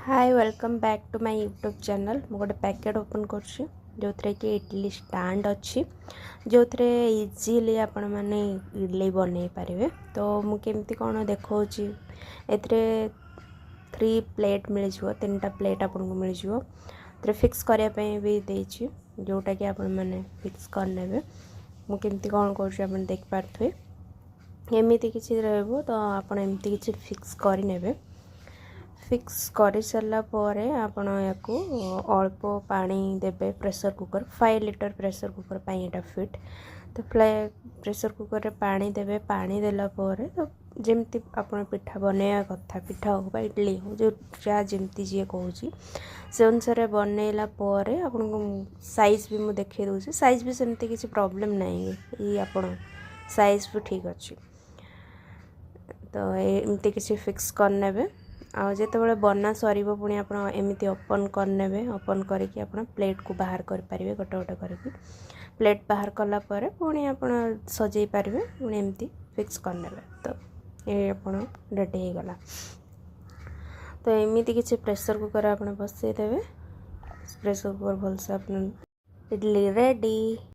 Hi welcome back to my YouTube channel. मु गोटे packet open कर जो कि इडली स्टैंड अच्छी जो इजीली आपण मैंने इडली बन पारे। तो मुझे कौन देखा ए 3 प्लेट मिल जाव 3टा प्लेट आपको मिल जाव फिक्स करने भी देची जोटा कि आपण मैंने फिक्स करने मुझे कौन कर देख पारे एमती किसी रही तो आप एमती किसी फिक्स करने फिक्स कर सारा आपण या अल्प पानी देबे pressure cooker 5 litre pressure cooker पाइटा फिट तो प्रेशर कुकर रे पानी देबे पानी देला तो जमती आपण पिठा बनैया कथा पिठा हो इडली हो जो जहाँ जमती जी कहूँ से अनुसार बनैला आपन साइज भी मुझे देखे दूसरी साइज भी सेमती किसी प्रॉब्लम नहीं ये आपण साइज भी ठीक अच्छी तो एमती किसी फिक्स करने आते बना सर पुणी आप एमती ओपन करने ओपन करके आप प्लेट को बाहर करेंगे गोटे गोटे करके प्लेट बाहर कलापर पुणी आप सजे पारे पुणी एमती फिक्स करने तो ये आप रेडी हो गला। तो एमती किसी प्रेशर कुकर आप बसईदे प्रेशर कुकर भलसे आप इडली रेडी।